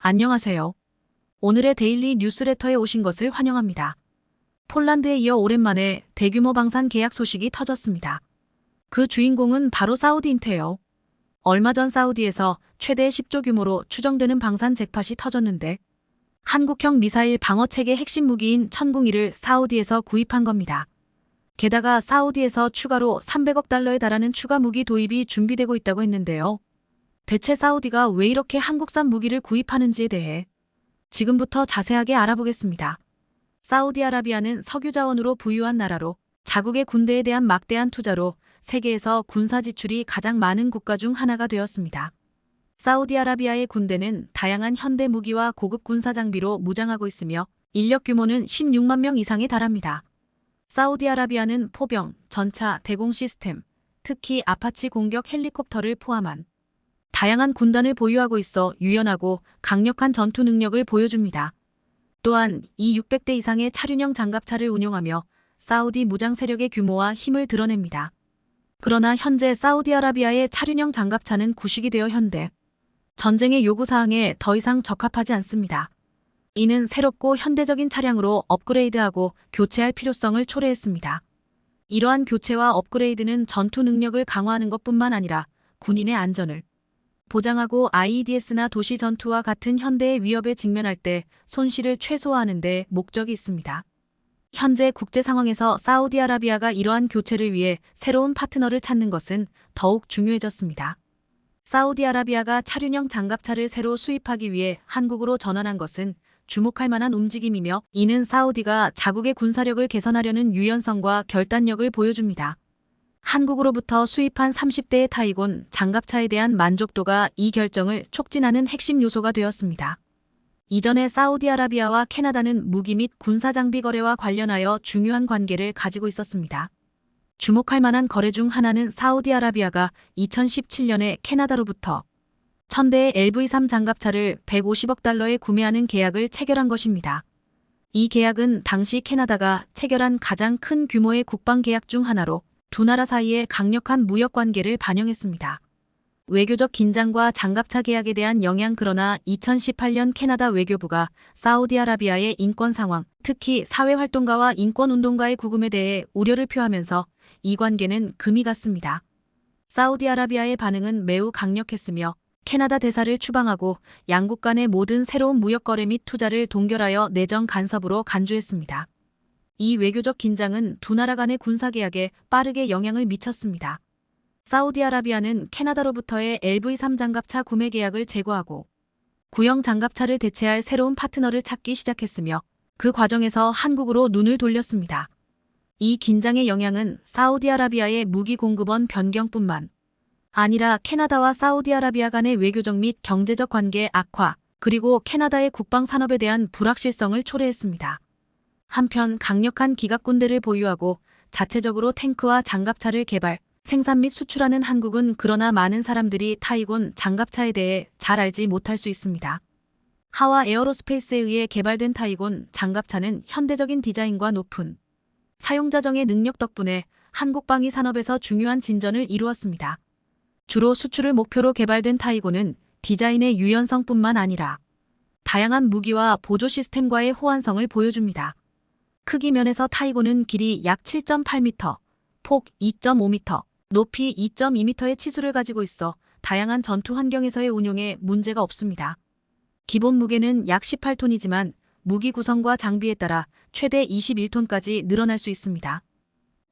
안녕하세요. 오늘의 데일리 뉴스레터에 오신 것을 환영합니다. 폴란드에 이어 오랜만에 대규모 방산 계약 소식이 터졌습니다. 그 주인공은 바로 사우디인데요. 얼마 전 사우디에서 최대 10조 규모로 추정되는 방산 잭팟이 터졌는데 한국형 미사일 방어체계 핵심 무기인 천궁2를 사우디에서 구입한 겁니다. 게다가 사우디에서 추가로 300억 달러에 달하는 추가 무기 도입이 준비되고 있다고 했는데요. 대체 사우디가 왜 이렇게 한국산 무기를 구입하는지에 대해 지금부터 자세하게 알아보겠습니다. 사우디아라비아는 석유 자원으로 부유한 나라로 자국의 군대에 대한 막대한 투자로 세계에서 군사 지출이 가장 많은 국가 중 하나가 되었습니다. 사우디아라비아의 군대는 다양한 현대 무기와 고급 군사 장비로 무장하고 있으며 인력 규모는 16만 명 이상에 달합니다. 사우디아라비아는 포병, 전차, 대공 시스템, 특히 아파치 공격 헬리콥터를 포함한 다양한 군단을 보유하고 있어 유연하고 강력한 전투 능력을 보여줍니다. 또한 이 600대 이상의 차륜형 장갑차를 운용하며 사우디 무장 세력의 규모와 힘을 드러냅니다. 그러나 현재 사우디아라비아의 차륜형 장갑차는 구식이 되어 현대 전쟁의 요구사항에 더 이상 적합하지 않습니다. 이는 새롭고 현대적인 차량으로 업그레이드하고 교체할 필요성을 초래했습니다. 이러한 교체와 업그레이드는 전투 능력을 강화하는 것뿐만 아니라 군인의 안전을 보장하고 IEDS나 도시 전투와 같은 현대의 위협에 직면할 때 손실을 최소화하는 데 목적이 있습니다. 현재 국제 상황에서 사우디아라비아가 이러한 교체를 위해 새로운 파트너를 찾는 것은 더욱 중요해졌습니다. 사우디아라비아가 차륜형 장갑차를 새로 수입하기 위해 한국으로 전환한 것은 주목할 만한 움직임이며 이는 사우디가 자국의 군사력을 개선하려는 유연성과 결단력을 보여줍니다. 한국으로부터 수입한 30대의 타이곤 장갑차에 대한 만족도가 이 결정을 촉진하는 핵심 요소가 되었습니다. 이전에 사우디아라비아와 캐나다는 무기 및 군사장비 거래와 관련하여 중요한 관계를 가지고 있었습니다. 주목할 만한 거래 중 하나는 사우디아라비아가 2017년에 캐나다로부터 1000대의 LV3 장갑차를 150억 달러에 구매하는 계약을 체결한 것입니다. 이 계약은 당시 캐나다가 체결한 가장 큰 규모의 국방 계약 중 하나로 두 나라 사이의 강력한 무역 관계를 반영했습니다. 외교적 긴장과 장갑차 계약에 대한 영향. 그러나 2018년 캐나다 외교부가 사우디아라비아의 인권 상황, 특히 사회활동가와 인권운동가의 구금에 대해 우려를 표하면서 이 관계는 금이 갔습니다. 사우디아라비아의 반응은 매우 강력했으며 캐나다 대사를 추방하고 양국 간의 모든 새로운 무역 거래 및 투자를 동결하여 내정 간섭으로 간주했습니다. 이 외교적 긴장은 두 나라 간의 군사계약에 빠르게 영향을 미쳤습니다. 사우디아라비아는 캐나다로부터의 LV3 장갑차 구매 계약을 제거하고 구형 장갑차를 대체할 새로운 파트너를 찾기 시작했으며 그 과정에서 한국으로 눈을 돌렸습니다. 이 긴장의 영향은 사우디아라비아의 무기 공급원 변경뿐만 아니라 캐나다와 사우디아라비아 간의 외교적 및 경제적 관계 악화, 그리고 캐나다의 국방 산업에 대한 불확실성을 초래했습니다. 한편 강력한 기갑군대를 보유하고 자체적으로 탱크와 장갑차를 개발, 생산 및 수출하는 한국은 그러나 많은 사람들이 타이곤 장갑차에 대해 잘 알지 못할 수 있습니다. 하와 에어로스페이스에 의해 개발된 타이곤 장갑차는 현대적인 디자인과 높은 사용자정의 능력 덕분에 한국 방위 산업에서 중요한 진전을 이루었습니다. 주로 수출을 목표로 개발된 타이곤은 디자인의 유연성뿐만 아니라 다양한 무기와 보조 시스템과의 호환성을 보여줍니다. 크기 면에서 타이곤은 길이 약 7.8m, 폭 2.5m, 높이 2.2m의 치수를 가지고 있어 다양한 전투 환경에서의 운용에 문제가 없습니다. 기본 무게는 약 18톤이지만 무기 구성과 장비에 따라 최대 21톤까지 늘어날 수 있습니다.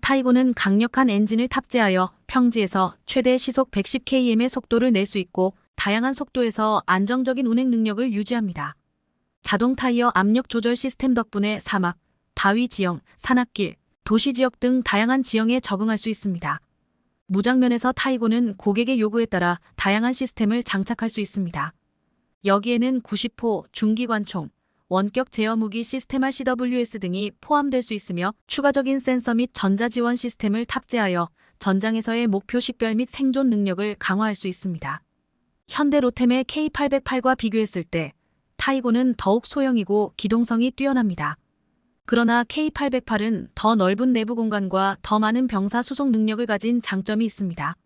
타이곤은 강력한 엔진을 탑재하여 평지에서 최대 시속 110km의 속도를 낼 수 있고 다양한 속도에서 안정적인 운행 능력을 유지합니다. 자동 타이어 압력 조절 시스템 덕분에 사막, 바위 지형, 산악길, 도시 지역 등 다양한 지형에 적응할 수 있습니다. 무장면에서 타이곤은 고객의 요구에 따라 다양한 시스템을 장착할 수 있습니다. 여기에는 90호 중기관총, 원격 제어 무기 시스템 RCWS 등이 포함될 수 있으며 추가적인 센서 및 전자지원 시스템을 탑재하여 전장에서의 목표 식별 및 생존 능력을 강화할 수 있습니다. 현대 로템의 K808과 비교했을 때 타이곤은 더욱 소형이고 기동성이 뛰어납니다. 그러나 K808은 더 넓은 내부 공간과 더 많은 병사 수송 능력을 가진 장점이 있습니다.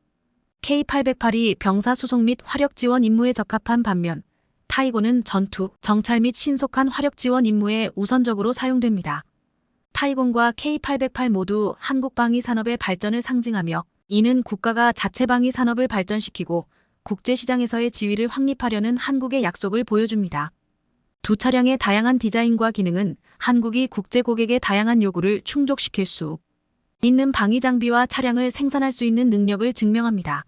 K808이 병사 수송 및 화력 지원 임무에 적합한 반면 타이곤은 전투, 정찰 및 신속한 화력 지원 임무에 우선적으로 사용됩니다. 타이곤과 K808 모두 한국 방위 산업의 발전을 상징하며 이는 국가가 자체 방위 산업을 발전시키고 국제시장에서의 지위를 확립하려는 한국의 약속을 보여줍니다. 두 차량의 다양한 디자인과 기능은 한국이 국제 고객의 다양한 요구를 충족시킬 수 있는 방위 장비와 차량을 생산할 수 있는 능력을 증명합니다.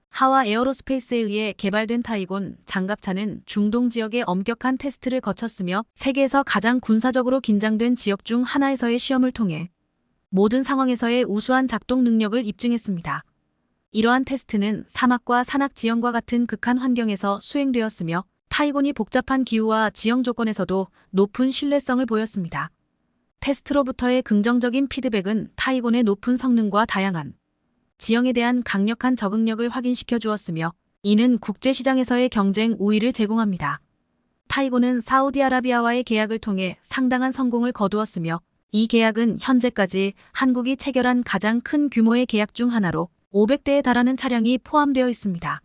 하와 에어로스페이스에 의해 개발된 타이곤 장갑차는 중동 지역의 엄격한 테스트를 거쳤으며 세계에서 가장 군사적으로 긴장된 지역 중 하나에서의 시험을 통해 모든 상황에서의 우수한 작동 능력을 입증했습니다. 이러한 테스트는 사막과 산악 지형과 같은 극한 환경에서 수행되었으며 타이곤이 복잡한 기후와 지형 조건에서도 높은 신뢰성을 보였습니다. 테스트로부터의 긍정적인 피드백은 타이곤의 높은 성능과 다양한 지형에 대한 강력한 적응력을 확인시켜 주었으며 이는 국제시장에서의 경쟁 우위를 제공합니다. 타이곤은 사우디아라비아와의 계약을 통해 상당한 성공을 거두었으며 이 계약은 현재까지 한국이 체결한 가장 큰 규모의 계약 중 하나로 500대에 달하는 차량이 포함되어 있습니다.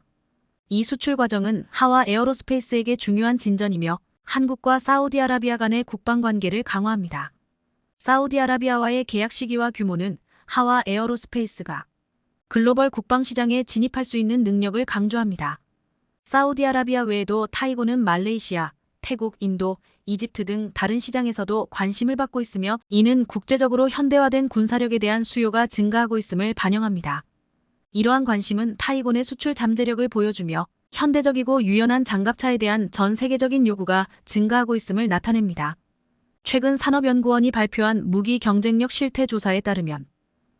이 수출 과정은 하와 에어로스페이스에게 중요한 진전이며 한국과 사우디아라비아 간의 국방관계를 강화합니다. 사우디아라비아와의 계약 시기와 규모는 하와 에어로스페이스가 글로벌 국방시장에 진입할 수 있는 능력을 강조합니다. 사우디아라비아 외에도 타이곤은 말레이시아, 태국, 인도, 이집트 등 다른 시장에서도 관심을 받고 있으며 이는 국제적으로 현대화된 군사력에 대한 수요가 증가하고 있음을 반영합니다. 이러한 관심은 타이곤의 수출 잠재력을 보여주며 현대적이고 유연한 장갑차에 대한 전 세계적인 요구가 증가하고 있음을 나타냅니다. 최근 산업연구원이 발표한 무기 경쟁력 실태 조사에 따르면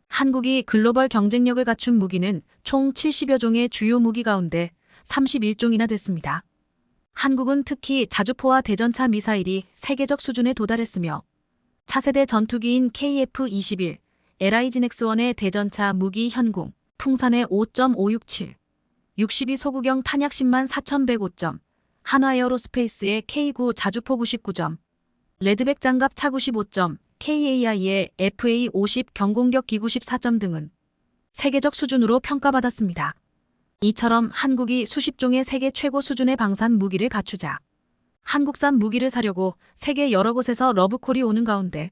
한국이 글로벌 경쟁력을 갖춘 무기는 총 70여 종의 주요 무기 가운데 31종이나 됐습니다. 한국은 특히 자주포와 대전차 미사일이 세계적 수준에 도달했으며 차세대 전투기인 KF-21, LIGN-X1의 대전차 무기 현궁, 풍산의 5.567, 62 소구경 탄약 10만 4105점, 한화에어로스페이스의 K9 자주포 99점, 레드백 장갑 차 95점, KAI의 FA50 경공격 기 94점 등은 세계적 수준으로 평가받았습니다. 이처럼 한국이 수십 종의 세계 최고 수준의 방산 무기를 갖추자 한국산 무기를 사려고 세계 여러 곳에서 러브콜이 오는 가운데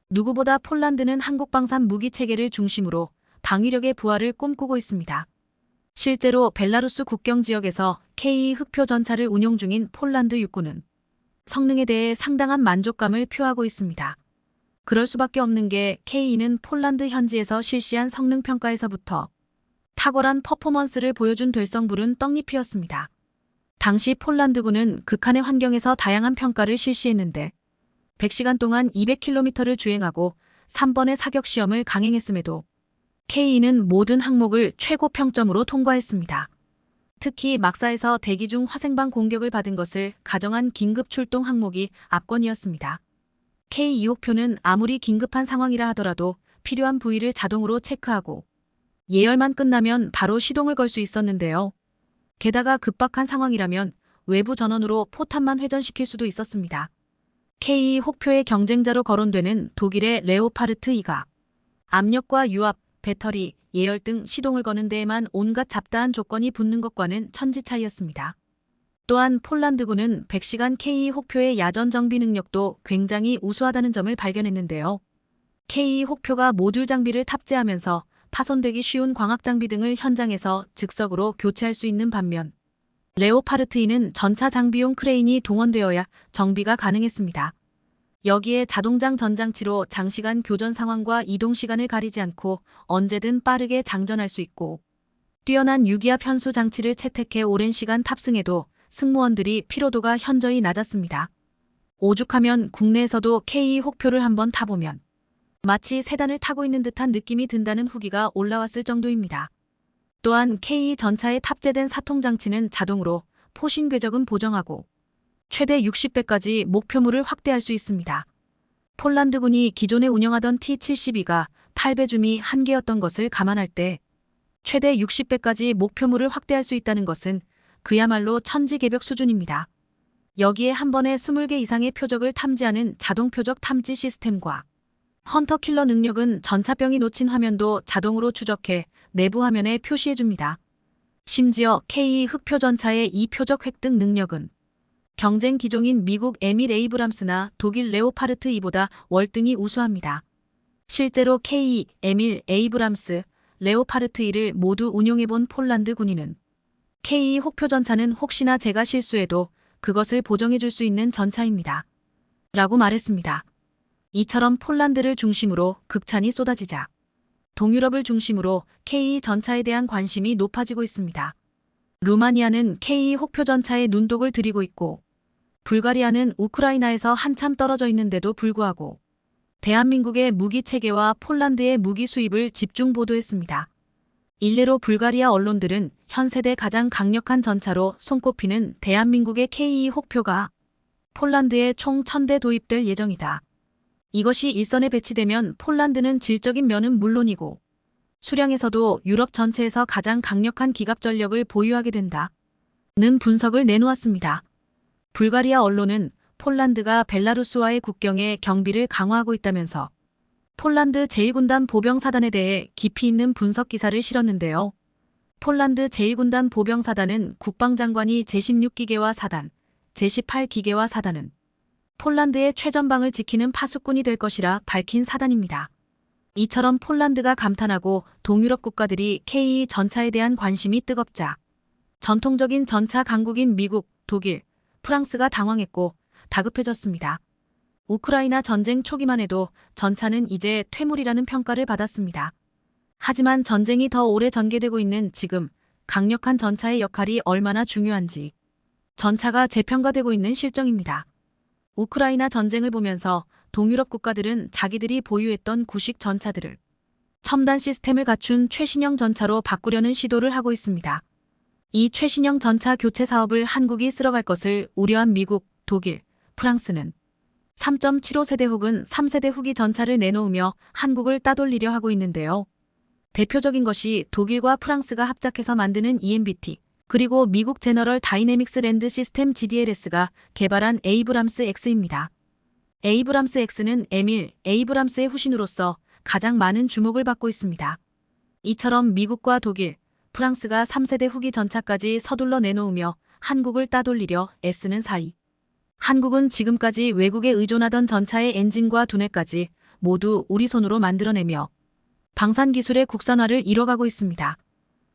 누구보다 폴란드는 한국 방산 무기 체계를 중심으로 방위력의 부활을 꿈꾸고 있습니다. 실제로 벨라루스 국경 지역에서 K 흑표 전차를 운용 중인 폴란드 육군은 성능에 대해 상당한 만족감을 표하고 있습니다. 그럴 수밖에 없는 게 K는 폴란드 현지에서 실시한 성능 평가에서부터 탁월한 퍼포먼스를 보여준 될성부른 떡잎이었습니다. 당시 폴란드군은 극한의 환경에서 다양한 평가를 실시했는데 100시간 동안 200km를 주행하고 3번의 사격 시험을 강행했음에도 K는 모든 항목을 최고 평점으로 통과했습니다. 특히 막사에서 대기 중 화생방 공격을 받은 것을 가정한 긴급 출동 항목이 압권이었습니다. K2호표는 아무리 긴급한 상황이라 하더라도 필요한 부위를 자동으로 체크하고 예열만 끝나면 바로 시동을 걸 수 있었는데요. 게다가 급박한 상황이라면 외부 전원으로 포탄만 회전시킬 수도 있었습니다. K2호표의 경쟁자로 거론되는 독일의 레오파르트 2가 압력과 유압, 배터리, 예열 등 시동을 거는 데에만 온갖 잡다한 조건이 붙는 것과는 천지 차이였습니다. 또한 폴란드군은 100시간 K2호표의 야전 정비 능력도 굉장히 우수하다는 점을 발견했는데요. K2호표가 모듈 장비를 탑재하면서 파손되기 쉬운 광학 장비 등을 현장에서 즉석으로 교체할 수 있는 반면 레오파르트 2는 전차 장비용 크레인이 동원되어야 정비가 가능했습니다. 여기에 자동장 전장치로 장시간 교전 상황과 이동 시간을 가리지 않고 언제든 빠르게 장전할 수 있고 뛰어난 유기압 현수 장치를 채택해 오랜 시간 탑승해도 승무원들이 피로도가 현저히 낮았습니다. 오죽하면 국내에서도 K 혹표를 한번 타보면 마치 세단을 타고 있는 듯한 느낌이 든다는 후기가 올라왔을 정도입니다. 또한 K 전차에 탑재된 사통장치는 자동으로 포신 궤적은 보정하고 최대 60배까지 목표물을 확대할 수 있습니다. 폴란드군이 기존에 운영하던 T-72가 8배 줌이 한계였던 것을 감안할 때 최대 60배까지 목표물을 확대할 수 있다는 것은 그야말로 천지개벽 수준입니다. 여기에 한 번에 20개 이상의 표적을 탐지하는 자동 표적 탐지 시스템과 헌터킬러 능력은 전차병이 놓친 화면도 자동으로 추적해 내부 화면에 표시해줍니다. 심지어 K 흑표 전차의 이 표적 획득 능력은 경쟁 기종인 미국 에밀 에이브람스나 독일 레오파르트 2보다 월등히 우수합니다. 실제로 K, 에밀, 에이브람스, 레오파르트 2를 모두 운용해본 폴란드 군인은 K 혹표 전차는 혹시나 제가 실수해도 그것을 보정해줄 수 있는 전차입니다. 라고 말했습니다. 이처럼 폴란드를 중심으로 극찬이 쏟아지자 동유럽을 중심으로 K 전차에 대한 관심이 높아지고 있습니다. 루마니아는 K 혹표 전차에 눈독을 들이고 있고 불가리아는 우크라이나에서 한참 떨어져 있는데도 불구하고 대한민국의 무기 체계와 폴란드의 무기 수입을 집중 보도했습니다. 일례로 불가리아 언론들은 현 세대 가장 강력한 전차로 손꼽히는 대한민국의 K 혹표가 폴란드에 총 1000대 도입될 예정이다. 이것이 일선에 배치되면 폴란드는 질적인 면은 물론이고 수량에서도 유럽 전체에서 가장 강력한 기갑 전력을 보유하게 된다는 분석을 내놓았습니다. 불가리아 언론은 폴란드가 벨라루스와의 국경에 경비를 강화하고 있다면서 폴란드 제1군단 보병사단에 대해 깊이 있는 분석 기사를 실었는데요. 폴란드 제1군단 보병사단은 국방장관이 제16기계화 사단, 제18기계화 사단은 폴란드의 최전방을 지키는 파수꾼이 될 것이라 밝힌 사단입니다. 이처럼 폴란드가 감탄하고 동유럽 국가들이 K 전차에 대한 관심이 뜨겁자 전통적인 전차 강국인 미국, 독일, 프랑스가 당황했고 다급해졌습니다. 우크라이나 전쟁 초기만 해도 전차는 이제 퇴물이라는 평가를 받았습니다. 하지만 전쟁이 더 오래 전개되고 있는 지금 강력한 전차의 역할이 얼마나 중요한지 전차가 재평가되고 있는 실정입니다. 우크라이나 전쟁을 보면서 동유럽 국가들은 자기들이 보유했던 구식 전차들을 첨단 시스템을 갖춘 최신형 전차로 바꾸려는 시도를 하고 있습니다. 이 최신형 전차 교체 사업을 한국이 쓸어갈 것을 우려한 미국, 독일, 프랑스는 3.75세대 혹은 3세대 후기 전차를 내놓으며 한국을 따돌리려 하고 있는데요. 대표적인 것이 독일과 프랑스가 합작해서 만드는 EMBT, 그리고 미국 제너럴 다이내믹스 랜드 시스템 GDLS가 개발한 에이브람스 X입니다. 에이브람스 X는 에밀, 에이브람스의 후신으로서 가장 많은 주목을 받고 있습니다. 이처럼 미국과 독일, 프랑스가 3세대 후기 전차까지 서둘러 내놓으며 한국을 따돌리려 애쓰는 사이 한국은 지금까지 외국에 의존하던 전차의 엔진과 두뇌까지 모두 우리 손으로 만들어내며 방산기술의 국산화를 이뤄가고 있습니다.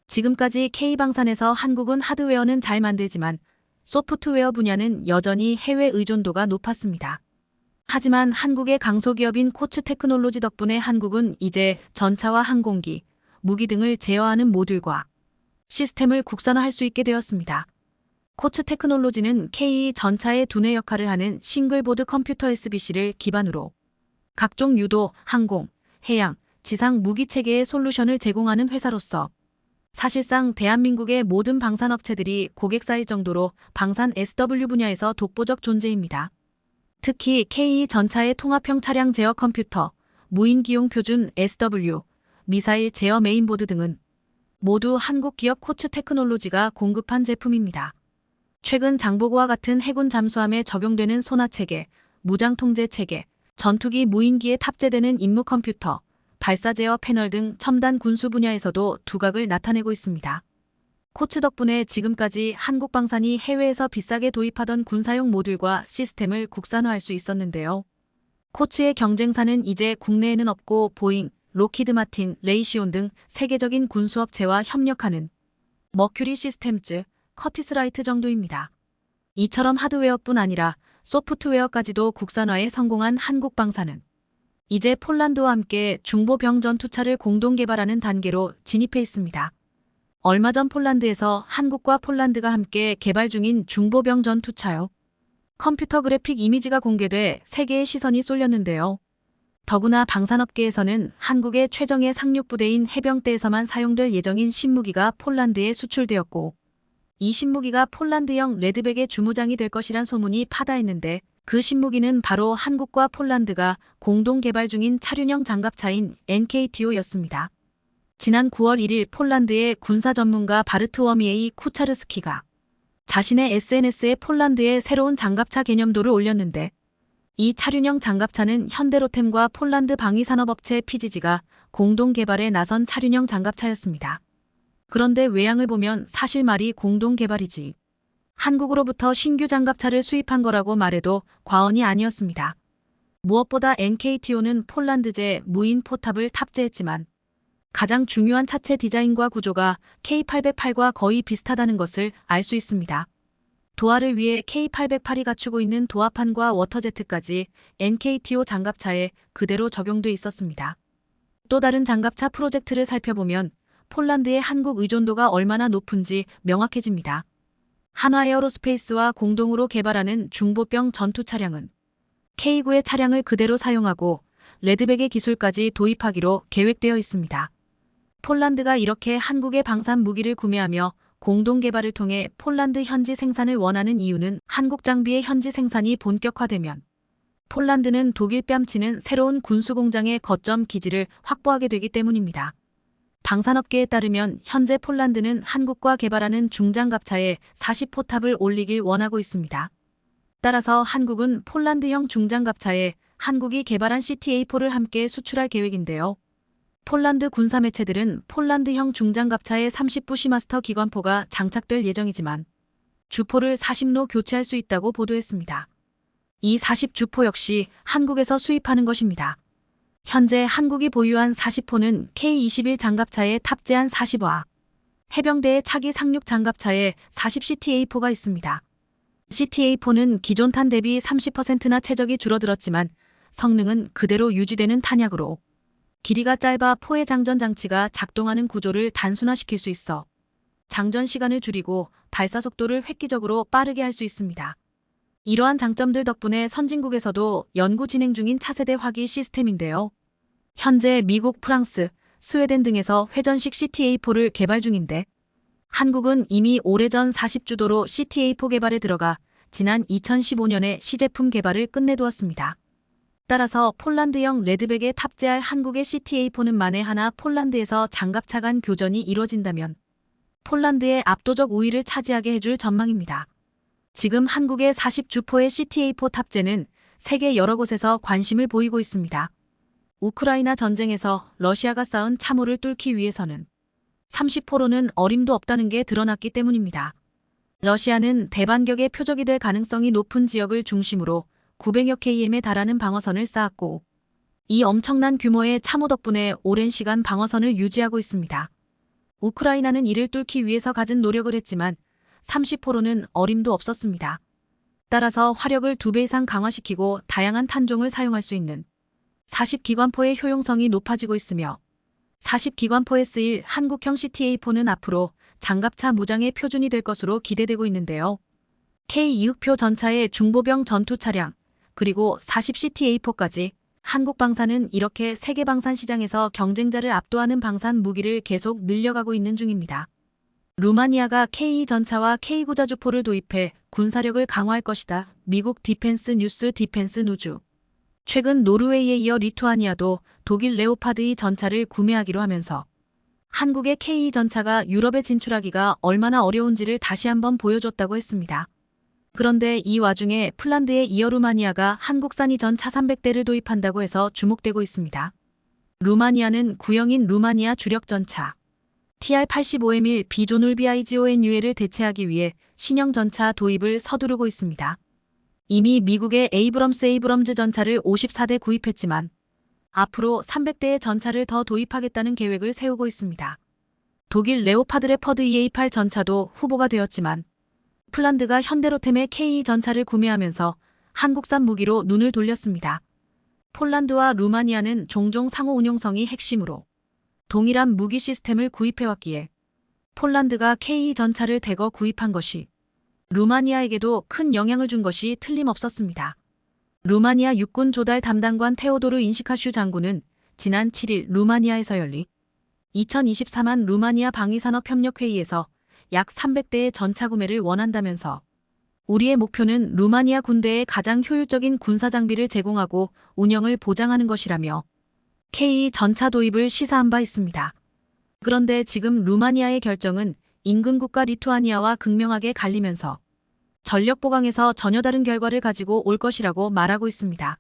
지금까지 K방산에서 한국은 하드웨어는 잘 만들지만 소프트웨어 분야는 여전히 해외 의존도가 높았습니다. 하지만 한국의 강소기업인 코츠 테크놀로지 덕분에 한국은 이제 전차와 항공기, 무기 등을 제어하는 모듈과 시스템을 국산화할 수 있게 되었습니다. 코츠 테크놀로지는 K 전차의 두뇌 역할을 하는 싱글보드 컴퓨터 SBC를 기반으로 각종 유도, 항공, 해양, 지상 무기 체계의 솔루션을 제공하는 회사로서 사실상 대한민국의 모든 방산업체들이 고객 쌓일 정도로 방산 SW 분야에서 독보적 존재입니다. 특히 K 전차의 통합형 차량 제어 컴퓨터, 무인기용 표준 SW, 미사일 제어 메인보드 등은 모두 한국 기업 코츠 테크놀로지가 공급한 제품입니다. 최근 장보고와 같은 해군 잠수함에 적용되는 소나체계, 무장통제체계, 전투기 무인기에 탑재되는 임무 컴퓨터, 발사 제어 패널 등 첨단 군수 분야에서도 두각을 나타내고 있습니다. 코츠 덕분에 지금까지 한국방산이 해외에서 비싸게 도입하던 군사용 모듈과 시스템을 국산화할 수 있었는데요. 코츠의 경쟁사는 이제 국내에는 없고 보잉, 로키드 마틴, 레이시온 등 세계적인 군수업체와 협력하는 머큐리 시스템즈, 커티스라이트 정도입니다. 이처럼 하드웨어뿐 아니라 소프트웨어까지도 국산화에 성공한 한국방산은 이제 폴란드와 함께 중보병 전투차를 공동 개발하는 단계로 진입해 있습니다. 얼마 전 폴란드에서 한국과 폴란드가 함께 개발 중인 중보병 전투차요. 컴퓨터 그래픽 이미지가 공개돼 세계의 시선이 쏠렸는데요. 더구나 방산업계에서는 한국의 최정예 상륙부대인 해병대에서만 사용될 예정인 신무기가 폴란드에 수출되었고 이 신무기가 폴란드형 레드백의 주무장이 될 것이란 소문이 파다했는데 그 신무기는 바로 한국과 폴란드가 공동 개발 중인 차륜형 장갑차인 NKTO였습니다. 지난 9월 1일 폴란드의 군사 전문가 바르트워미에이 쿠차르스키가 자신의 SNS에 폴란드의 새로운 장갑차 개념도를 올렸는데 이 차륜형 장갑차는 현대로템과 폴란드 방위산업업체 PGG가 공동 개발에 나선 차륜형 장갑차였습니다. 그런데 외양을 보면 사실 말이 공동 개발이지 한국으로부터 신규 장갑차를 수입한 거라고 말해도 과언이 아니었습니다. 무엇보다 NKTO는 폴란드제 무인 포탑을 탑재했지만 가장 중요한 차체 디자인과 구조가 K808과 거의 비슷하다는 것을 알 수 있습니다. 도하를 위해 K808이 갖추고 있는 도하판과 워터제트까지 NKTO 장갑차에 그대로 적용돼 있었습니다. 또 다른 장갑차 프로젝트를 살펴보면 폴란드의 한국 의존도가 얼마나 높은지 명확해집니다. 한화에어로스페이스와 공동으로 개발하는 중보병 전투 차량은 K9의 차량을 그대로 사용하고 레드백의 기술까지 도입하기로 계획되어 있습니다. 폴란드가 이렇게 한국의 방산 무기를 구매하며 공동 개발을 통해 폴란드 현지 생산을 원하는 이유는 한국 장비의 현지 생산이 본격화되면 폴란드는 독일 뺨치는 새로운 군수공장의 거점 기지를 확보하게 되기 때문입니다. 방산업계에 따르면 현재 폴란드는 한국과 개발하는 중장갑차에 40포탑을 올리길 원하고 있습니다. 따라서 한국은 폴란드형 중장갑차에 한국이 개발한 CTA4를 함께 수출할 계획인데요. 폴란드 군사 매체들은 폴란드형 중장갑차에 30부 시마스터 기관포가 장착될 예정이지만 주포를 40로 교체할 수 있다고 보도했습니다. 이 40주포 역시 한국에서 수입하는 것입니다. 현재 한국이 보유한 40포는 K21 장갑차에 탑재한 40화, 해병대의 차기 상륙 장갑차에 40CTA4가 있습니다. CTA4는 기존 탄 대비 30%나 최적이 줄어들었지만 성능은 그대로 유지되는 탄약으로 길이가 짧아 포의 장전 장치가 작동하는 구조를 단순화시킬 수 있어 장전 시간을 줄이고 발사 속도를 획기적으로 빠르게 할 수 있습니다. 이러한 장점들 덕분에 선진국에서도 연구 진행 중인 차세대 화기 시스템인데요. 현재 미국, 프랑스, 스웨덴 등에서 회전식 CTA4를 개발 중인데 한국은 이미 오래전 40주도로 CTA4 개발에 들어가 지난 2015년에 시제품 개발을 끝내두었습니다. 따라서 폴란드형 레드백에 탑재할 한국의 CTA4는 만에 하나 폴란드에서 장갑차 간 교전이 이뤄진다면 폴란드의 압도적 우위를 차지하게 해줄 전망입니다. 지금 한국의 40주포의 CTA4 탑재는 세계 여러 곳에서 관심을 보이고 있습니다. 우크라이나 전쟁에서 러시아가 쌓은 참호를 뚫기 위해서는 30포로는 어림도 없다는 게 드러났기 때문입니다. 러시아는 대반격의 표적이 될 가능성이 높은 지역을 중심으로 900여 km에 달하는 방어선을 쌓았고 이 엄청난 규모의 참호 덕분에 오랜 시간 방어선을 유지하고 있습니다. 우크라이나는 이를 뚫기 위해서 가진 노력을 했지만 30포로는 어림도 없었습니다. 따라서 화력을 2배 이상 강화시키고 다양한 탄종을 사용할 수 있는 40기관포의 효용성이 높아지고 있으며 40기관포에 쓰일 한국형 CTA4는 앞으로 장갑차 무장의 표준이 될 것으로 기대되고 있는데요. K2흑표 전차의 중보병 전투 차량, 그리고 40CTA4까지 한국 방산은 이렇게 세계 방산 시장에서 경쟁자를 압도하는 방산 무기를 계속 늘려가고 있는 중입니다. 루마니아가 K2 전차와 K9 자주포를 도입해 군사력을 강화할 것이다. 미국 디펜스 뉴스 디펜스 누주. 최근 노르웨이에 이어 리투아니아도 독일 레오파드 2 전차를 구매하기로 하면서 한국의 K2 전차가 유럽에 진출하기가 얼마나 어려운지를 다시 한번 보여줬다고 했습니다. 그런데 이 와중에 폴란드에 이어 루마니아가 한국산 이전 차 300대를 도입한다고 해서 주목되고 있습니다. 루마니아는 구형인 루마니아 주력 전차 TR-85M1 비조눌 BIGONUL을 대체하기 위해 신형 전차 도입을 서두르고 있습니다. 이미 미국의 에이브럼즈 전차를 54대 구입했지만 앞으로 300대의 전차를 더 도입하겠다는 계획을 세우고 있습니다. 독일 레오파드 레퍼드 EA8 전차도 후보가 되었지만 폴란드가 현대로템의 K2 전차를 구매하면서 한국산 무기로 눈을 돌렸습니다. 폴란드와 루마니아는 종종 상호 운용성이 핵심으로 동일한 무기 시스템을 구입해왔기에 폴란드가 K2 전차를 대거 구입한 것이 루마니아에게도 큰 영향을 준 것이 틀림없었습니다. 루마니아 육군 조달 담당관 테오도르 인시카슈 장군은 지난 7일 루마니아에서 열린 2024만 루마니아 방위산업협력회의에서 약 300대의 전차 구매를 원한다면서 우리의 목표는 루마니아 군대에 가장 효율적인 군사 장비를 제공하고 운영을 보장하는 것이라며 K2 전차 도입을 시사한 바 있습니다. 그런데 지금 루마니아의 결정은 인근 국가 리투아니아와 극명하게 갈리면서 전력 보강에서 전혀 다른 결과를 가지고 올 것이라고 말하고 있습니다.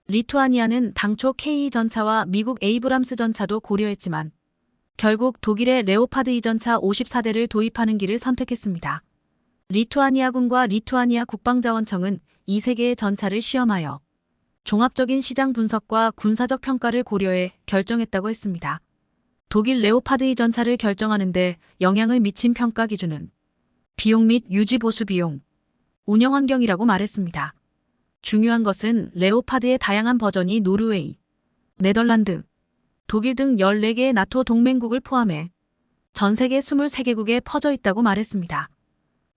리투아니아는 당초 K2 전차와 미국 에이브람스 전차도 고려했지만 결국 독일의 레오파드 2 전차 54대를 도입하는 길을 선택했습니다. 리투아니아군과 리투아니아 국방자원청은 이 세 개의 전차를 시험하여 종합적인 시장 분석과 군사적 평가를 고려해 결정했다고 했습니다. 독일 레오파드 2 전차를 결정하는데 영향을 미친 평가 기준은 비용 및 유지 보수 비용, 운영 환경이라고 말했습니다. 중요한 것은 레오파드의 다양한 버전이 노르웨이, 네덜란드, 독일 등 14개의 나토 동맹국을 포함해 전 세계 23개국에 퍼져 있다고 말했습니다.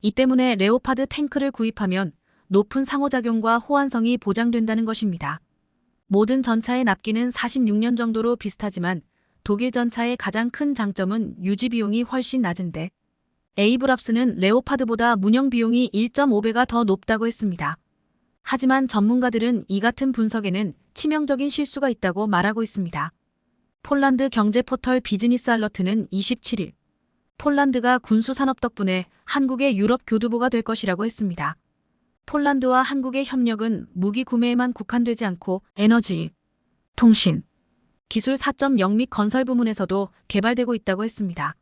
이 때문에 레오파드 탱크를 구입하면 높은 상호작용과 호환성이 보장된다는 것입니다. 모든 전차의 납기는 46년 정도로 비슷하지만 독일 전차의 가장 큰 장점은 유지 비용이 훨씬 낮은데 에이브랍스는 레오파드보다 운영 비용이 1.5배가 더 높다고 했습니다. 하지만 전문가들은 이 같은 분석에는 치명적인 실수가 있다고 말하고 있습니다. 폴란드 경제 포털 비즈니스 알러트는 27일 폴란드가 군수산업 덕분에 한국의 유럽 교두보가 될 것이라고 했습니다. 폴란드와 한국의 협력은 무기 구매에만 국한되지 않고 에너지, 통신, 기술 4.0 및 건설 부문에서도 개발되고 있다고 했습니다.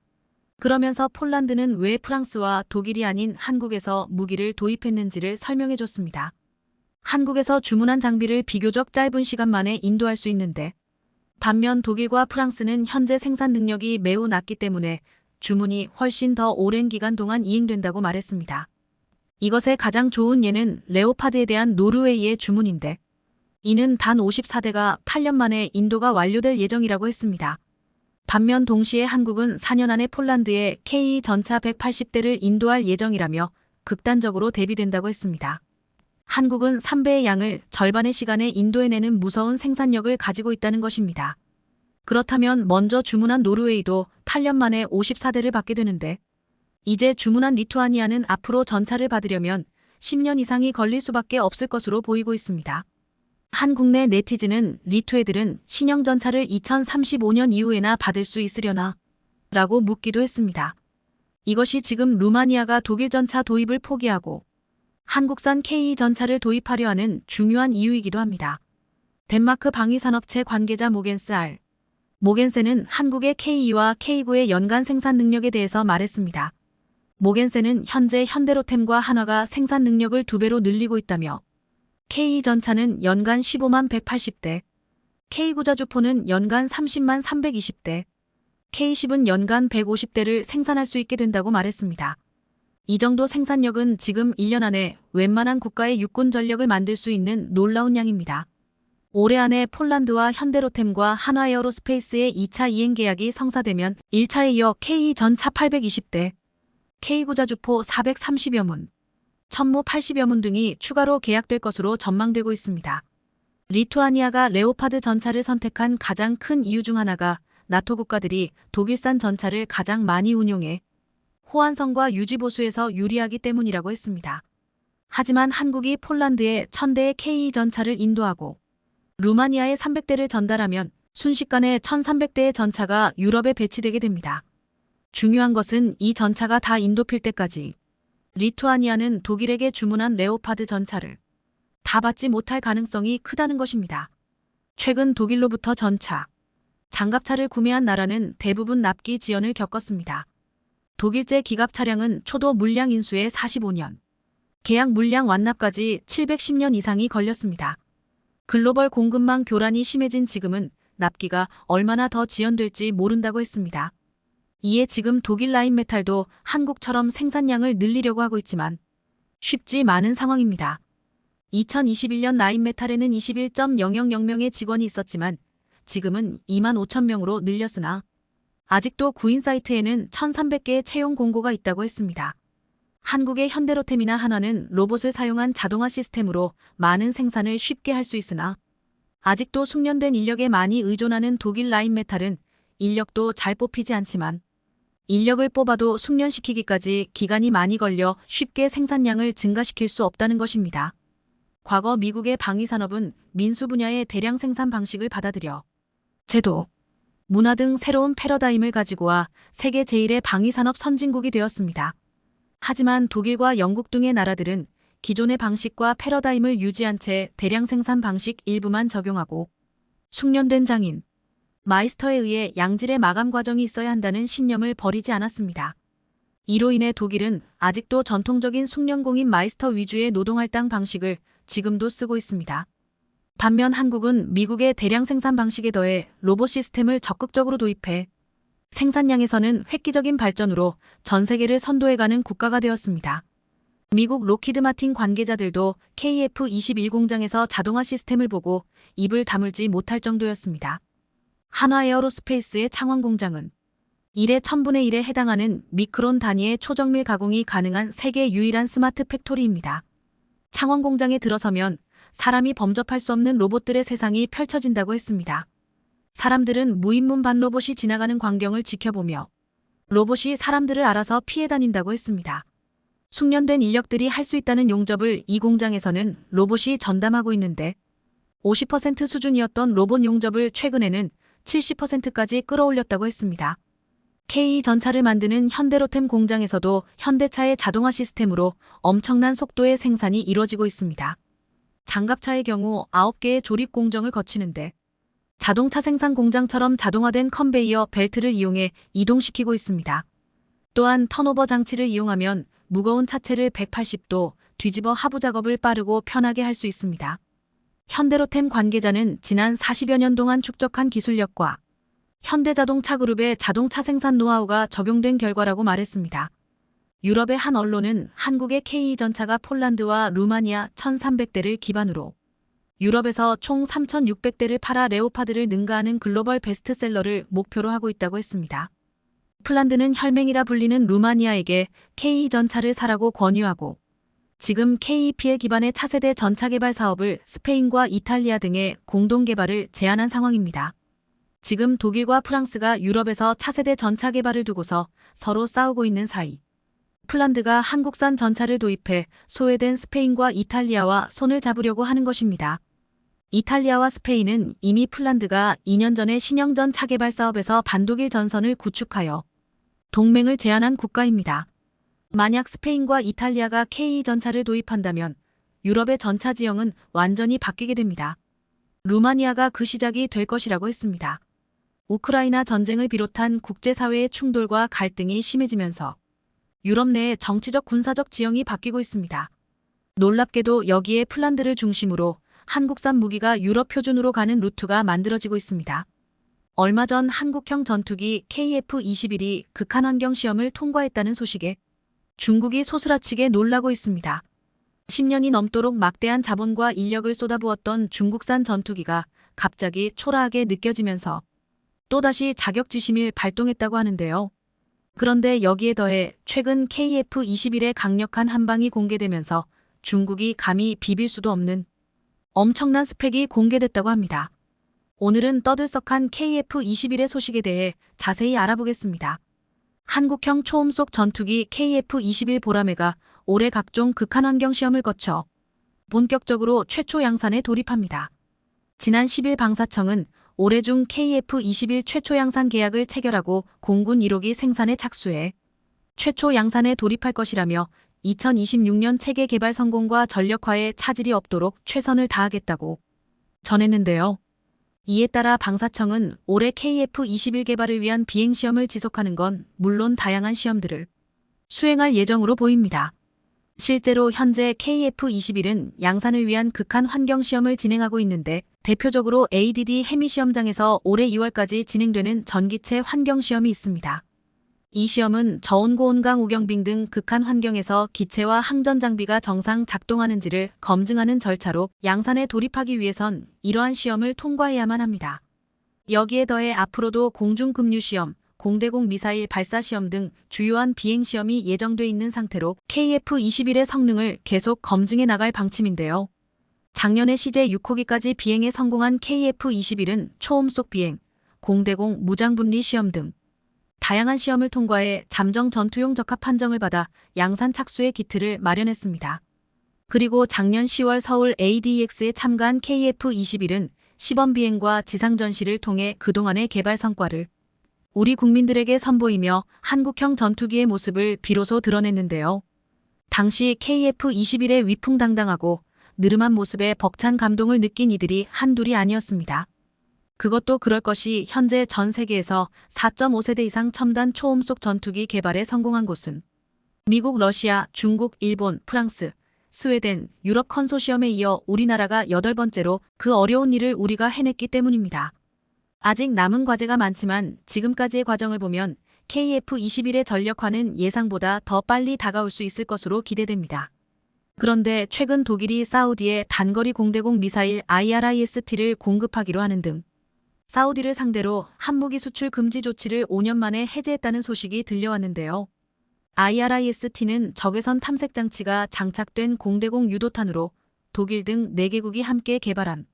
그러면서 폴란드는 왜 프랑스와 독일이 아닌 한국에서 무기를 도입했는지를 설명해 줬습니다. 한국에서 주문한 장비를 비교적 짧은 시간 만에 인도할 수 있는데 반면 독일과 프랑스는 현재 생산 능력이 매우 낮기 때문에 주문이 훨씬 더 오랜 기간 동안 이행된다고 말했습니다. 이것의 가장 좋은 예는 레오파드에 대한 노르웨이의 주문인데 이는 단 54대가 8년 만에 인도가 완료될 예정이라고 했습니다. 반면 동시에 한국은 4년 안에 폴란드에 K 전차 180대를 인도할 예정이라며 극단적으로 대비된다고 했습니다. 한국은 3배의 양을 절반의 시간에 인도해내는 무서운 생산력을 가지고 있다는 것입니다. 그렇다면 먼저 주문한 노르웨이도 8년 만에 54대를 받게 되는데 이제 주문한 리투아니아는 앞으로 전차를 받으려면 10년 이상이 걸릴 수밖에 없을 것으로 보이고 있습니다. 한 국내 네티즌은 리투 애들은 신형 전차를 2035년 이후에나 받을 수 있으려나? 라고 묻기도 했습니다. 이것이 지금 루마니아가 독일 전차 도입을 포기하고 한국산 K 전차를 도입하려 하는 중요한 이유이기도 합니다. 덴마크 방위산업체 관계자 모겐센은 한국의 K2와 K9의 연간 생산 능력에 대해서 말했습니다. 모겐센은 현재 현대로템과 한화가 생산 능력을 2배로 늘리고 있다며 K 전차는 연간 15만 180대, K9 자주포는 연간 30만 320대, K10은 연간 150대를 생산할 수 있게 된다고 말했습니다. 이 정도 생산력은 지금 1년 안에 웬만한 국가의 육군 전력을 만들 수 있는 놀라운 양입니다. 올해 안에 폴란드와 현대로템과 한화에어로스페이스의 2차 이행 계약이 성사되면 1차에 이어 K 전차 820대, K9 자주포 430여 문, 천무 80여 문 등이 추가로 계약될 것으로 전망되고 있습니다. 리투아니아가 레오파드 전차를 선택한 가장 큰 이유 중 하나가 나토 국가들이 독일산 전차를 가장 많이 운용해 호환성과 유지보수에서 유리하기 때문이라고 했습니다. 하지만 한국이 폴란드에 1000대의 K 전차를 인도하고 루마니아에 300대를 전달하면 순식간에 1300대의 전차가 유럽에 배치되게 됩니다. 중요한 것은 이 전차가 다 인도필 때까지 리투아니아는 독일에게 주문한 레오파드 전차를 다 받지 못할 가능성이 크다는 것입니다. 최근 독일로부터 전차, 장갑차를 구매한 나라는 대부분 납기 지연을 겪었습니다. 독일제 기갑 차량은 초도 물량 인수에 45년, 계약 물량 완납까지 710년 이상이 걸렸습니다. 글로벌 공급망 교란이 심해진 지금은 납기가 얼마나 더 지연될지 모른다고 했습니다. 이에 지금 독일 라인메탈도 한국처럼 생산량을 늘리려고 하고 있지만 쉽지 않은 상황입니다. 2021년 라인메탈에는 21.000명의 직원이 있었지만 지금은 2만 5천 명으로 늘렸으나 아직도 구인 사이트에는 1,300개의 채용 공고가 있다고 했습니다. 한국의 현대로템이나 한화는 로봇을 사용한 자동화 시스템으로 많은 생산을 쉽게 할 수 있으나 아직도 숙련된 인력에 많이 의존하는 독일 라인메탈은 인력도 잘 뽑히지 않지만 인력을 뽑아도 숙련시키기까지 기간이 많이 걸려 쉽게 생산량을 증가시킬 수 없다는 것입니다. 과거 미국의 방위산업은 민수 분야의 대량 생산 방식을 받아들여 제도, 문화 등 새로운 패러다임을 가지고 와 세계 제1의 방위산업 선진국이 되었습니다. 하지만 독일과 영국 등의 나라들은 기존의 방식과 패러다임을 유지한 채 대량 생산 방식 일부만 적용하고 숙련된 장인, 마이스터에 의해 양질의 마감 과정이 있어야 한다는 신념을 버리지 않았습니다. 이로 인해 독일은 아직도 전통적인 숙련공인 마이스터 위주의 노동할당 방식을 지금도 쓰고 있습니다. 반면 한국은 미국의 대량 생산 방식에 더해 로봇 시스템을 적극적으로 도입해 생산량에서는 획기적인 발전으로 전 세계를 선도해가는 국가가 되었습니다. 미국 로키드 마틴 관계자들도 KF-21 공장에서 자동화 시스템을 보고 입을 다물지 못할 정도였습니다. 한화 에어로스페이스의 창원 공장은 1의 1000분의 1에 해당하는 미크론 단위의 초정밀 가공이 가능한 세계 유일한 스마트 팩토리입니다. 창원 공장에 들어서면 사람이 범접할 수 없는 로봇들의 세상이 펼쳐진다고 했습니다. 사람들은 무인문 반로봇이 지나가는 광경을 지켜보며 로봇이 사람들을 알아서 피해 다닌다고 했습니다. 숙련된 인력들이 할 수 있다는 용접을 이 공장에서는 로봇이 전담하고 있는데 50% 수준이었던 로봇 용접을 최근에는 70%까지 끌어올렸다고 했습니다. K전차를 만드는 현대로템 공장에서도 현대차의 자동화 시스템으로 엄청난 속도의 생산이 이루어지고 있습니다. 장갑차의 경우 9개의 조립 공정을 거치는데 자동차 생산 공장처럼 자동화된 컨베이어 벨트를 이용해 이동시키고 있습니다. 또한 턴오버 장치를 이용하면 무거운 차체를 180도 뒤집어 하부 작업을 빠르고 편하게 할 수 있습니다. 현대로템 관계자는 지난 40여 년 동안 축적한 기술력과 현대자동차그룹의 자동차 생산 노하우가 적용된 결과라고 말했습니다. 유럽의 한 언론은 한국의 K전차가 폴란드와 루마니아 1,300대를 기반으로 유럽에서 총 3,600대를 팔아 레오파드를 능가하는 글로벌 베스트셀러를 목표로 하고 있다고 했습니다. 폴란드는 혈맹이라 불리는 루마니아에게 K전차를 사라고 권유하고 지금 KEPL 기반의 차세대 전차 개발 사업을 스페인과 이탈리아 등의 공동 개발을 제안한 상황입니다. 지금 독일과 프랑스가 유럽에서 차세대 전차 개발을 두고서 서로 싸우고 있는 사이 폴란드가 한국산 전차를 도입해 소외된 스페인과 이탈리아와 손을 잡으려고 하는 것입니다. 이탈리아와 스페인은 이미 폴란드가 2년 전에 신형전 차 개발 사업에서 반독일 전선을 구축하여 동맹을 제안한 국가입니다. 만약 스페인과 이탈리아가 K전차를 도입한다면 유럽의 전차 지형은 완전히 바뀌게 됩니다. 루마니아가 그 시작이 될 것이라고 했습니다. 우크라이나 전쟁을 비롯한 국제사회의 충돌과 갈등이 심해지면서 유럽 내의 정치적 군사적 지형이 바뀌고 있습니다. 놀랍게도 여기에 폴란드를 중심으로 한국산 무기가 유럽 표준으로 가는 루트가 만들어지고 있습니다. 얼마 전 한국형 전투기 KF-21이 극한환경 시험을 통과했다는 소식에 중국이 소스라치게 놀라고 있습니다. 10년이 넘도록 막대한 자본과 인력을 쏟아부었던 중국산 전투기가 갑자기 초라하게 느껴지면서 또다시 자격지심을 발동했다고 하는데요. 그런데 여기에 더해 최근 KF-21의 강력한 함방이 공개되면서 중국이 감히 비빌 수도 없는 엄청난 스펙이 공개됐다고 합니다. 오늘은 떠들썩한 KF-21의 소식에 대해 자세히 알아보겠습니다. 한국형 초음속 전투기 KF-21 보라매가 올해 각종 극한환경 시험을 거쳐 본격적으로 최초 양산에 돌입합니다. 지난 10일 방사청은 올해 중 KF-21 최초 양산 계약을 체결하고 공군 1호기 생산에 착수해 최초 양산에 돌입할 것이라며 2026년 체계 개발 성공과 전력화에 차질이 없도록 최선을 다하겠다고 전했는데요. 이에 따라 방사청은 올해 KF-21 개발을 위한 비행시험을 지속하는 건 물론 다양한 시험들을 수행할 예정으로 보입니다. 실제로 현재 KF-21은 양산을 위한 극한 환경 시험을 진행하고 있는데 대표적으로 ADD 해미 시험장에서 올해 2월까지 진행되는 전기체 환경 시험이 있습니다. 이 시험은 저온고온강 우경빙 등 극한 환경에서 기체와 항전 장비가 정상 작동하는지를 검증하는 절차로 양산에 돌입하기 위해선 이러한 시험을 통과해야만 합니다. 여기에 더해 앞으로도 공중급류시험, 공대공 미사일 발사시험 등 주요한 비행시험이 예정돼 있는 상태로 KF-21의 성능을 계속 검증해 나갈 방침인데요. 작년에 CJ 6호기까지 비행에 성공한 KF-21은 초음속 비행, 공대공 무장분리 시험 등 다양한 시험을 통과해 잠정 전투용 적합 판정을 받아 양산 착수의 기틀을 마련했습니다. 그리고 작년 10월 서울 ADEX에 참가한 KF-21은 시범 비행과 지상 전시를 통해 그동안의 개발 성과를 우리 국민들에게 선보이며 한국형 전투기의 모습을 비로소 드러냈는데요. 당시 KF-21의 위풍당당하고 느름한 모습에 벅찬 감동을 느낀 이들이 한둘이 아니었습니다. 그것도 그럴 것이 현재 전 세계에서 4.5세대 이상 첨단 초음속 전투기 개발에 성공한 곳은 미국, 러시아, 중국, 일본, 프랑스, 스웨덴, 유럽 컨소시엄에 이어 우리나라가 8번째로 그 어려운 일을 우리가 해냈기 때문입니다. 아직 남은 과제가 많지만 지금까지의 과정을 보면 KF-21의 전력화는 예상보다 더 빨리 다가올 수 있을 것으로 기대됩니다. 그런데 최근 독일이 사우디에 단거리 공대공 미사일 IRIS-T를 공급하기로 하는 등 사우디를 상대로 핵무기 수출 금지 조치를 5년 만에 해제했다는 소식이 들려왔는데요. IRIS-T는 적외선 탐색 장치가 장착된 공대공 유도탄으로 독일 등 4개국이 함께 개발한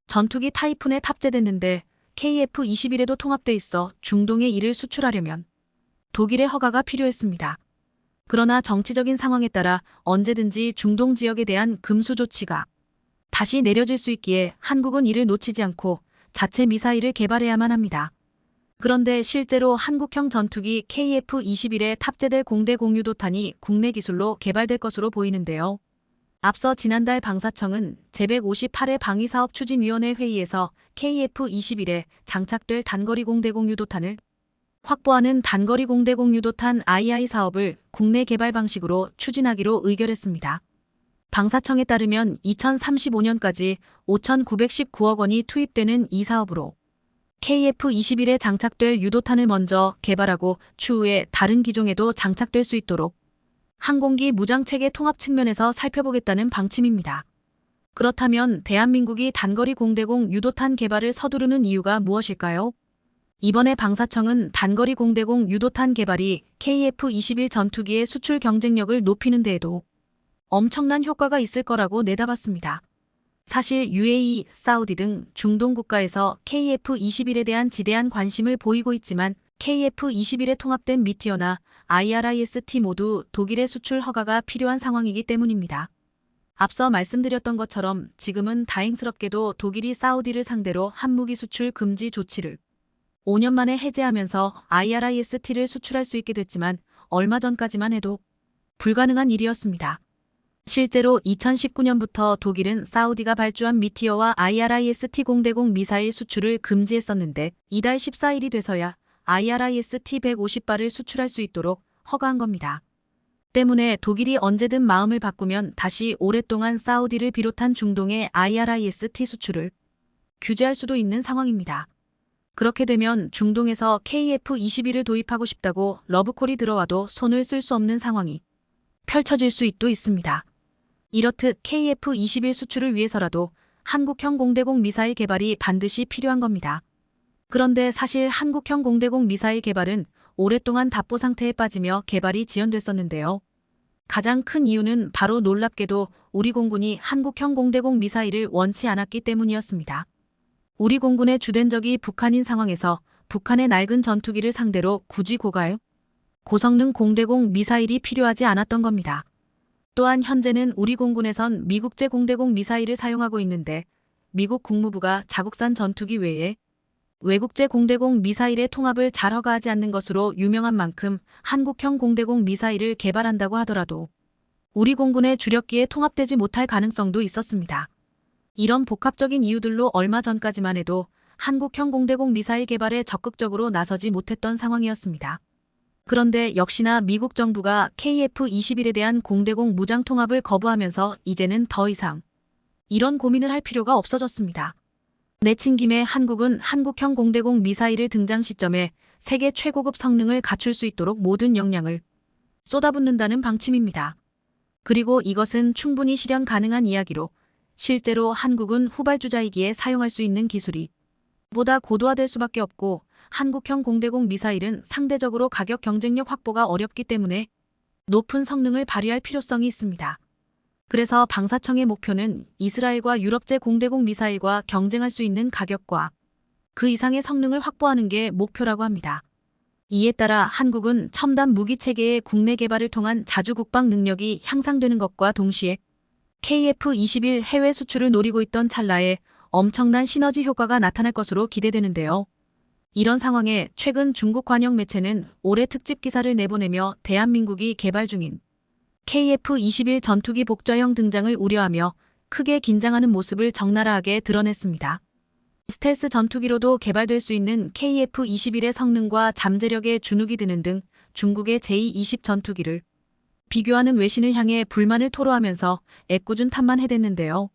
전투기 타이푼에 탑재됐는데 KF-21에도 통합돼 있어 중동에 이를 수출하려면 독일의 허가가 필요했습니다. 그러나 정치적인 상황에 따라 언제든지 중동 지역에 대한 금수 조치가 다시 내려질 수 있기에 한국은 이를 놓치지 않고 자체 미사일을 개발해야만 합니다. 그런데 실제로 한국형 전투기 KF-21에 탑재될 공대 공유도탄이 국내 기술로 개발될 것으로 보이는데요. 앞서 지난달 방사청은 제158회 방위사업추진위원회 회의에서 KF-21에 장착될 단거리 공대공 유도탄을 확보하는 단거리 공대공 유도탄 II 사업을 국내 개발 방식으로 추진하기로 의결했습니다. 방사청에 따르면 2035년까지 5,919억 원이 투입되는 이 사업으로 KF-21에 장착될 유도탄을 먼저 개발하고 추후에 다른 기종에도 장착될 수 있도록 항공기 무장체계 통합 측면에서 살펴보겠다는 방침입니다. 그렇다면 대한민국이 단거리 공대공 유도탄 개발을 서두르는 이유가 무엇일까요? 이번에 방사청은 단거리 공대공 유도탄 개발이 KF-21 전투기의 수출 경쟁력을 높이는 데에도 엄청난 효과가 있을 거라고 내다봤습니다. 사실 UAE, 사우디 등 중동 국가에서 KF-21에 대한 지대한 관심을 보이고 있지만 KF-21에 통합된 미티어나 IRIS-T 모두 독일의 수출 허가가 필요한 상황이기 때문입니다. 앞서 말씀드렸던 것처럼 지금은 다행스럽게도 독일이 사우디를 상대로 핵무기 수출 금지 조치를 5년 만에 해제하면서 IRIS-T를 수출할 수 있게 됐지만 얼마 전까지만 해도 불가능한 일이었습니다. 실제로 2019년부터 독일은 사우디가 발주한 미티어와 IRIS-T 공대공 미사일 수출을 금지했었는데 이달 14일이 돼서야 IRIS-T 150발을 수출할 수 있도록 허가한 겁니다. 때문에 독일이 언제든 마음을 바꾸면 다시 오랫동안 사우디를 비롯한 중동의 IRIS-T 수출을 규제할 수도 있는 상황입니다. 그렇게 되면 중동에서 KF-21을 도입하고 싶다고 러브콜이 들어와도 손을 쓸 수 없는 상황이 펼쳐질 수도 있습니다. 이렇듯 KF-21 수출을 위해서라도 한국형 공대공 미사일 개발이 반드시 필요한 겁니다. 그런데 사실 한국형 공대공 미사일 개발은 오랫동안 답보 상태에 빠지며 개발이 지연됐었는데요. 가장 큰 이유는 바로 놀랍게도 우리 공군이 한국형 공대공 미사일을 원치 않았기 때문이었습니다. 우리 공군의 주된 적이 북한인 상황에서 북한의 낡은 전투기를 상대로 굳이 고성능 공대공 미사일이 필요하지 않았던 겁니다. 또한 현재는 우리 공군에선 미국제 공대공 미사일을 사용하고 있는데 미국 국무부가 자국산 전투기 외에 외국제 공대공 미사일의 통합을 잘 허가하지 않는 것으로 유명한 만큼 한국형 공대공 미사일을 개발한다고 하더라도 우리 공군의 주력기에 통합되지 못할 가능성도 있었습니다. 이런 복합적인 이유들로 얼마 전까지만 해도 한국형 공대공 미사일 개발에 적극적으로 나서지 못했던 상황이었습니다. 그런데 역시나 미국 정부가 KF-21에 대한 공대공 무장 통합을 거부하면서 이제는 더 이상 이런 고민을 할 필요가 없어졌습니다. 내친 김에 한국은 한국형 공대공 미사일을 등장 시점에 세계 최고급 성능을 갖출 수 있도록 모든 역량을 쏟아붓는다는 방침입니다. 그리고 이것은 충분히 실현 가능한 이야기로 실제로 한국은 후발주자이기에 사용할 수 있는 기술이 보다 고도화될 수밖에 없고 한국형 공대공 미사일은 상대적으로 가격 경쟁력 확보가 어렵기 때문에 높은 성능을 발휘할 필요성이 있습니다. 그래서 방사청의 목표는 이스라엘과 유럽제 공대공 미사일과 경쟁할 수 있는 가격과 그 이상의 성능을 확보하는 게 목표라고 합니다. 이에 따라 한국은 첨단 무기체계의 국내 개발을 통한 자주 국방 능력이 향상되는 것과 동시에 KF-21 해외 수출을 노리고 있던 찰나에 엄청난 시너지 효과가 나타날 것으로 기대되는데요. 이런 상황에 최근 중국 관영 매체는 올해 특집 기사를 내보내며 대한민국이 개발 중인 KF-21 전투기 복좌형 등장을 우려하며 크게 긴장하는 모습을 적나라하게 드러냈습니다. 스텔스 전투기로도 개발될 수 있는 KF-21의 성능과 잠재력에 주눅이 드는 등 중국의 제220 전투기를 비교하는 외신을 향해 불만을 토로하면서 애꿎은 탓만 해댔는데요.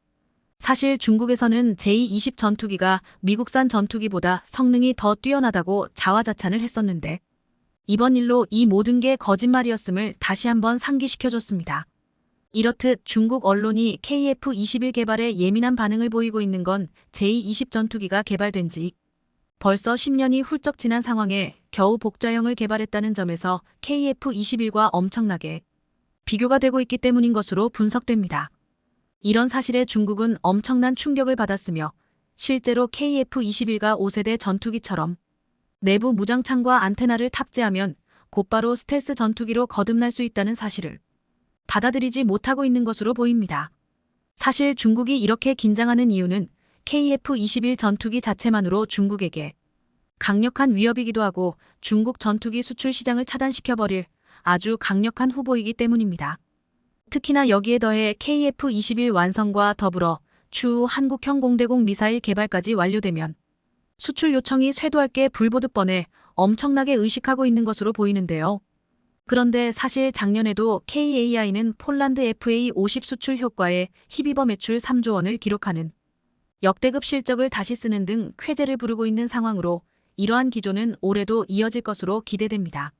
사실 중국에서는 제-20 전투기가 미국산 전투기보다 성능이 더 뛰어나다고 자화자찬을 했었는데 이번 일로 이 모든 게 거짓말이었음을 다시 한번 상기시켜줬습니다. 이렇듯 중국 언론이 KF-21 개발에 예민한 반응을 보이고 있는 건 제-20 전투기가 개발된 지 벌써 10년이 훌쩍 지난 상황에 겨우 복자형을 개발했다는 점에서 KF-21과 엄청나게 비교가 되고 있기 때문인 것으로 분석됩니다. 이런 사실에 중국은 엄청난 충격을 받았으며 실제로 KF-21가 5세대 전투기처럼 내부 무장창과 안테나를 탑재하면 곧바로 스텔스 전투기로 거듭날 수 있다는 사실을 받아들이지 못하고 있는 것으로 보입니다. 사실 중국이 이렇게 긴장하는 이유는 KF-21 전투기 자체만으로 중국에게 강력한 위협이기도 하고 중국 전투기 수출 시장을 차단시켜버릴 아주 강력한 후보이기 때문입니다. 특히나 여기에 더해 KF-21 완성과 더불어 추후 한국형 공대공 미사일 개발까지 완료되면 수출 요청이 쇄도할 게 불보듯 뻔해 엄청나게 의식하고 있는 것으로 보이는데요. 그런데 사실 작년에도 KAI는 폴란드 FA-50 수출 효과에 힘입어 매출 3조 원을 기록하는 역대급 실적을 다시 쓰는 등 쾌재를 부르고 있는 상황으로 이러한 기조는 올해도 이어질 것으로 기대됩니다.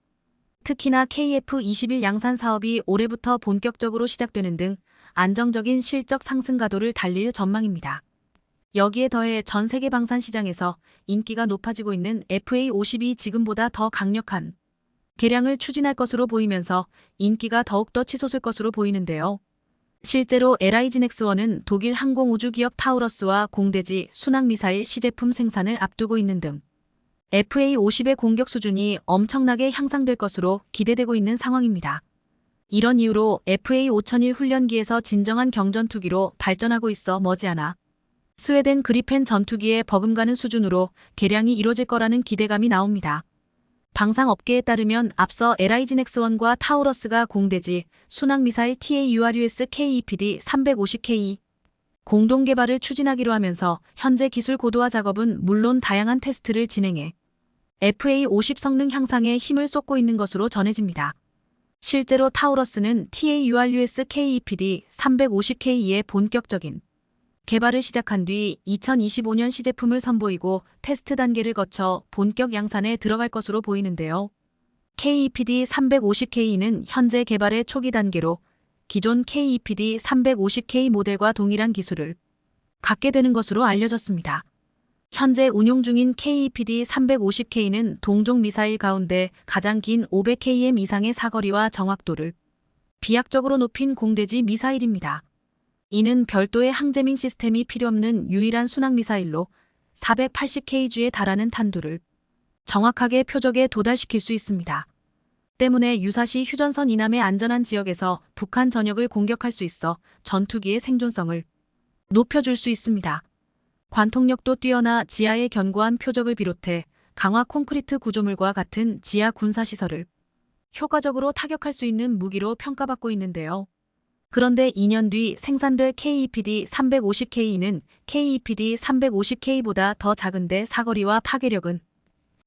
특히나 KF-21 양산 사업이 올해부터 본격적으로 시작되는 등 안정적인 실적 상승 가도를 달릴 전망입니다. 여기에 더해 전 세계 방산 시장에서 인기가 높아지고 있는 FA-50이 지금보다 더 강력한 개량을 추진할 것으로 보이면서 인기가 더욱더 치솟을 것으로 보이는데요. 실제로 LIG넥스원은 독일 항공우주기업 타우러스와 공대지 순항미사일 시제품 생산을 앞두고 있는 등 FA-50의 공격 수준이 엄청나게 향상될 것으로 기대되고 있는 상황입니다. 이런 이유로 FA-5001 훈련기에서 진정한 경전투기로 발전하고 있어 머지않아 스웨덴 그리펜 전투기에 버금가는 수준으로 개량이 이뤄질 거라는 기대감이 나옵니다. 방상업계에 따르면 앞서 LIG넥스원과 타우러스가 공대지 순항미사일 TAURUS KEPD-350K 공동 개발을 추진하기로 하면서 현재 기술 고도화 작업은 물론 다양한 테스트를 진행해 FA-50 성능 향상에 힘을 쏟고 있는 것으로 전해집니다. 실제로 타우러스는 TAURUS KEPD-350K의 본격적인 개발을 시작한 뒤 2025년 시제품을 선보이고 테스트 단계를 거쳐 본격 양산에 들어갈 것으로 보이는데요. KEPD-350K는 현재 개발의 초기 단계로 기존 KEPD-350K 모델과 동일한 기술을 갖게 되는 것으로 알려졌습니다. 현재 운용 중인 KEPD-350K는 동종 미사일 가운데 가장 긴 500km 이상의 사거리와 정확도를 비약적으로 높인 공대지 미사일입니다. 이는 별도의 항제밍 시스템이 필요 없는 유일한 순항미사일로 480kg에 달하는 탄두를 정확하게 표적에 도달시킬 수 있습니다. 때문에 유사시 휴전선 이남의 안전한 지역에서 북한 전역을 공격할 수 있어 전투기의 생존성을 높여줄 수 있습니다. 관통력도 뛰어나 지하의 견고한 표적을 비롯해 강화 콘크리트 구조물과 같은 지하 군사시설을 효과적으로 타격할 수 있는 무기로 평가받고 있는데요. 그런데 2년 뒤 생산될 KEPD-350K는 KEPD-350K보다 더 작은데 사거리와 파괴력은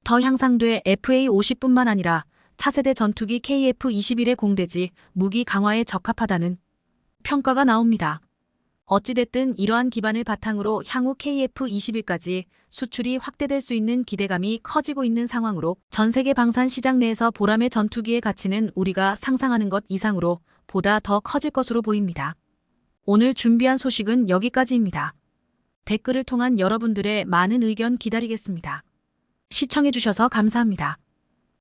더 향상돼 FA-50뿐만 아니라 차세대 전투기 KF-21의 공대지 무기 강화에 적합하다는 평가가 나옵니다. 어찌됐든 이러한 기반을 바탕으로 향후 KF-21까지 수출이 확대될 수 있는 기대감이 커지고 있는 상황으로 전 세계 방산 시장 내에서 보람의 전투기의 가치는 우리가 상상하는 것 이상으로 보다 더 커질 것으로 보입니다. 오늘 준비한 소식은 여기까지입니다. 댓글을 통한 여러분들의 많은 의견 기다리겠습니다. 시청해주셔서 감사합니다.